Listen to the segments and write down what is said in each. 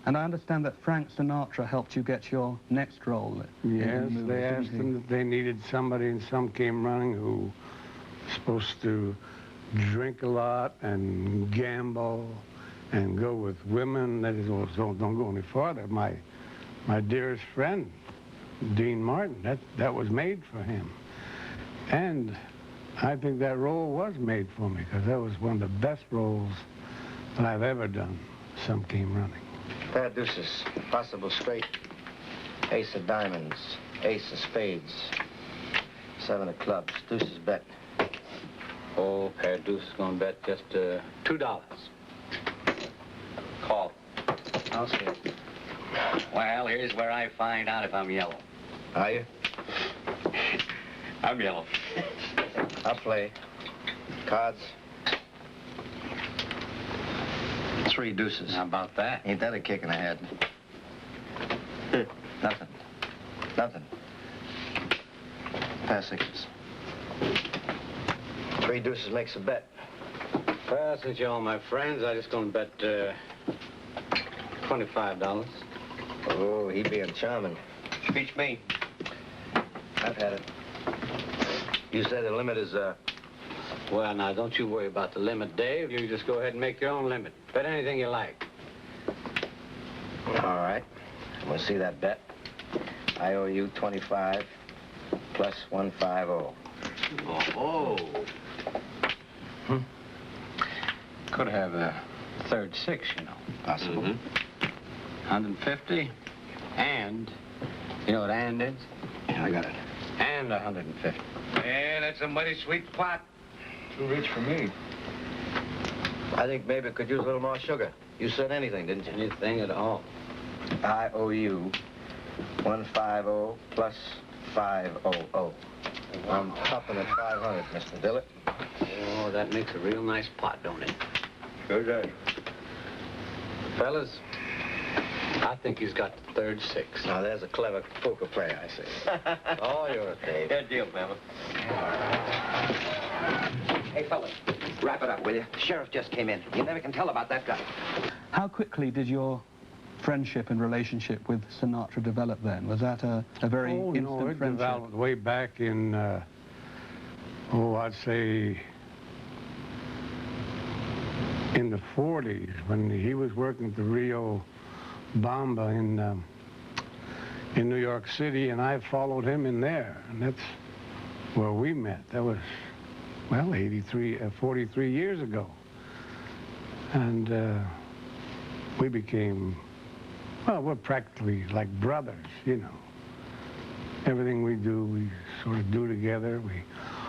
And I understand that Frank Sinatra helped you get your next role. Yes, they asked them that they needed somebody, and some came running who was supposed to drink a lot and gamble and go with women. That is, don't go any farther. My dearest friend, Dean Martin, that was made for him. And I think that role was made for me, because that was one of the best roles that I've ever done. Some came running. Pair of deuces, possible straight, ace of diamonds, ace of spades, 7 of clubs, deuces bet. Oh, pair of deuces gonna bet just $2. Call. I'll see it. Well, here's where I find out if I'm yellow. Are you? I'm yellow. I'll play. Cards. 3 deuces. How about that? Ain't that a kick in the head? Nothing. Nothing. Pass 6s. 3 deuces makes a bet. Well, since you're all my friends, I'm just gonna bet $25. Oh, he being charming. Beats me. I've had it. You say the limit is, Well, now, don't you worry about the limit, Dave. You just go ahead and make your own limit. Bet anything you like. All right. We'll see that bet. I owe you 25 plus 150. Oh. Could have a third 6, you know. Possible. 150. And, you know what and is? Yeah, I got it. And 150. Yeah, that's a mighty sweet pot. Too rich for me. I think maybe it could use a little more sugar. You said anything, didn't you? Anything at all. I owe you 150 plus 500. I'm topping at 500, Mr. Dillett. Oh, that makes a real nice pot, don't it? Sure does. Fellas, I think he's got the third 6. Now, there's a clever poker player, I see. All yours, Dave. Good deal, fella. Hey, fellas, wrap it up, will you? The sheriff just came in. You never can tell about that guy. How quickly did your friendship and relationship with Sinatra develop then? Was that a very instant it friendship? developed way back in, I'd say in the 40s, when he was working at the Rio Bamba in New York City, and I followed him in there, and that's where we met. That was, well, 43 years ago. And we became, well, we're practically like brothers, you know. Everything we do, we sort of do together. We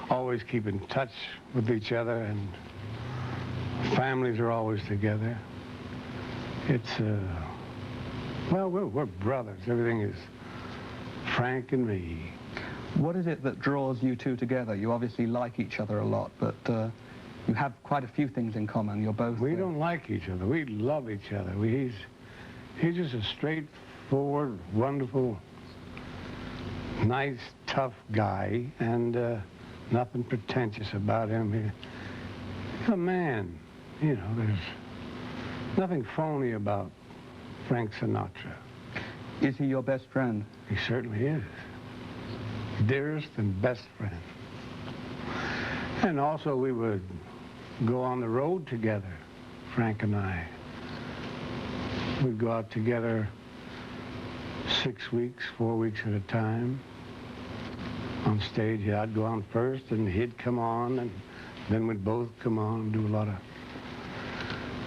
always keep in touch with each other, and families are always together. It's, well, we're brothers. Everything is Frank and me. What is it that draws you two together? You obviously like each other a lot, but you have quite a few things in common. You're both... We don't like each other. We love each other. He's just a straightforward, wonderful, nice, tough guy, and nothing pretentious about him. He's a man. You know, there's nothing phony about Frank Sinatra. Is he your best friend? He certainly is. Dearest and best friend. And also we would go on the road together, Frank and I. We'd go out together 6 weeks, 4 weeks at a time. On stage, I'd go on first and he'd come on, and then we'd both come on and do a lot of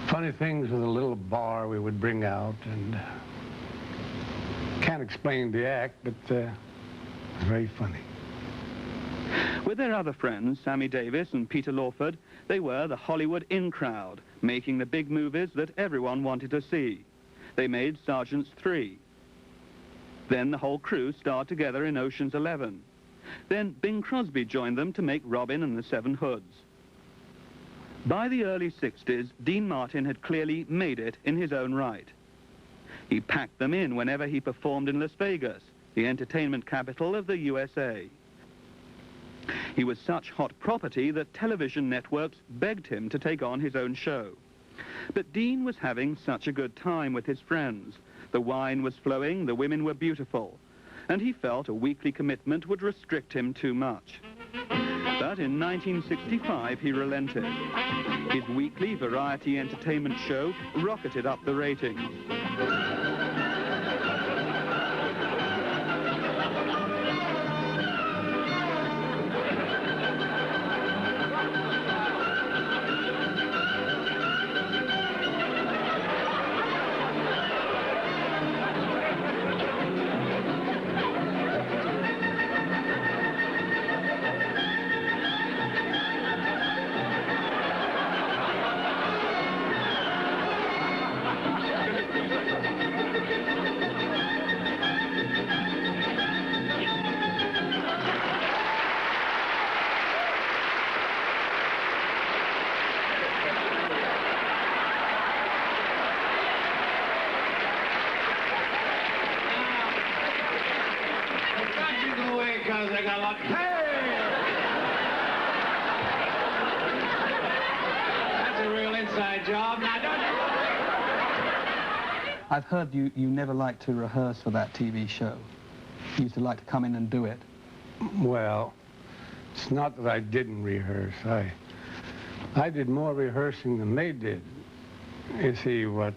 funny things with a little bar we would bring out, and can't explain the act, but it's very funny. With their other friends, Sammy Davis and Peter Lawford, they were the Hollywood in crowd, making the big movies that everyone wanted to see. They made Sergeants 3. Then the whole crew starred together in Ocean's 11. Then Bing Crosby joined them to make Robin and the Seven Hoods. By the early 60s, Dean Martin had clearly made it in his own right. He packed them in whenever he performed in Las Vegas, the entertainment capital of the USA. He was such hot property that television networks begged him to take on his own show. But Dean was having such a good time with his friends. The wine was flowing, the women were beautiful, and he felt a weekly commitment would restrict him too much. But in 1965, he relented. His weekly variety entertainment show rocketed up the ratings. I've heard you never liked to rehearse for that TV show. You used to like to come in and do it. Well, it's not that I didn't rehearse. I did more rehearsing than they did. You see, what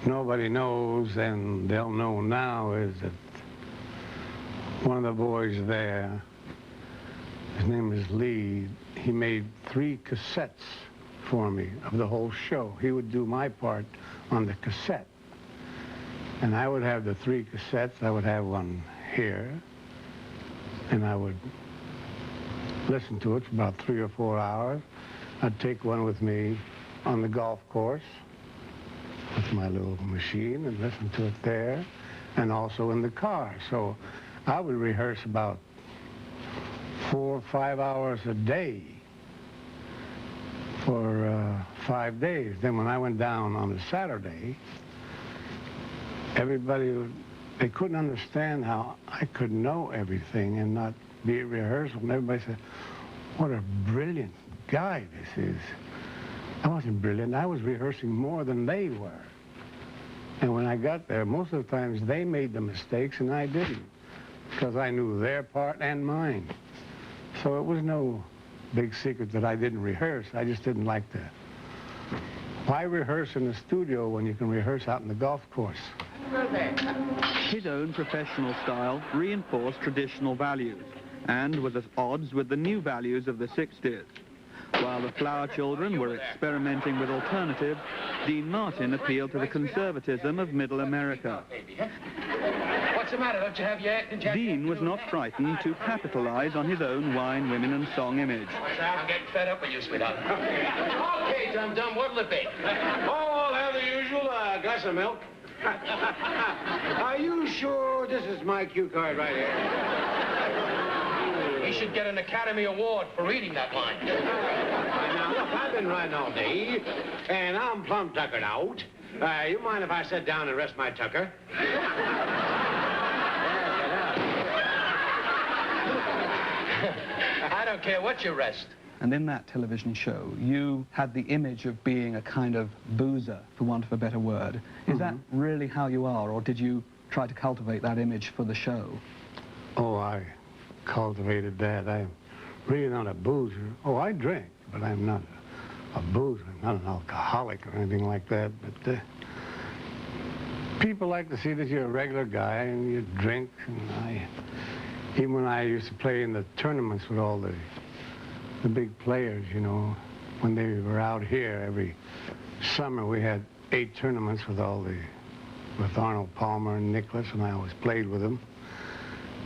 nobody knows, and they'll know now, is that one of the boys there, his name is Lee, he made 3 cassettes for me of the whole show. He would do my part on the cassette. And I would have the 3 cassettes. I would have one here, and I would listen to it for about 3 or 4 hours. I'd take one with me on the golf course with my little machine and listen to it there, and also in the car. So I would rehearse about 4 or 5 hours a day for 5 days. Then when I went down on a Saturday, everybody, they couldn't understand how I could know everything and not be at rehearsal. And everybody said, what a brilliant guy this is. I wasn't brilliant. I was rehearsing more than they were. And when I got there, most of the times they made the mistakes and I didn't, because I knew their part and mine. So it was no big secret that I didn't rehearse. I just didn't like to. Why rehearse in the studio when you can rehearse out in the golf course? His own professional style reinforced traditional values and was at odds with the new values of the 60s. While the Flower Children were experimenting with alternatives, Dean Martin appealed to the conservatism of Middle America. What's the matter? Don't you have your... Dean was not frightened to capitalize on his own wine, women, and song image. I'm getting fed up with you, sweetheart. Okay, dum-dum, what'll it be? Oh, I'll have the usual glass of milk. Are you sure this is my cue card right here? He should get an Academy Award for reading that line. Now, look, I've been riding all day, and I'm plumb tuckered out. You mind if I sit down and rest my tucker? I don't care what you rest. And in that television show, you had the image of being a kind of boozer, for want of a better word. Is that really how you are, or did you try to cultivate that image for the show? Oh, I cultivated that. I'm really not a boozer. Oh, I drink, but I'm not a boozer. I'm not an alcoholic or anything like that. But people like to see that you're a regular guy and you drink. And even when I used to play in the tournaments with all the big players, you know, when they were out here every summer, we had 8 tournaments with Arnold Palmer and Nicholas, and I always played with them.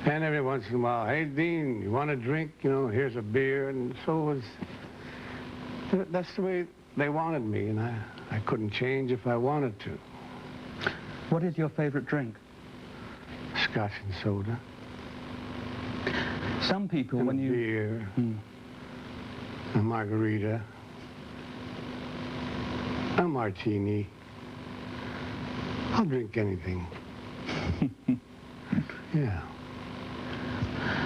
And every once in a while, hey, Dean, you want a drink? You know, here's a beer. And so it was, that's the way they wanted me, and I couldn't change if I wanted to. What is your favorite drink? Scotch and soda. Some people, and when you... beer. A margarita, a martini. I'll drink anything. Yeah.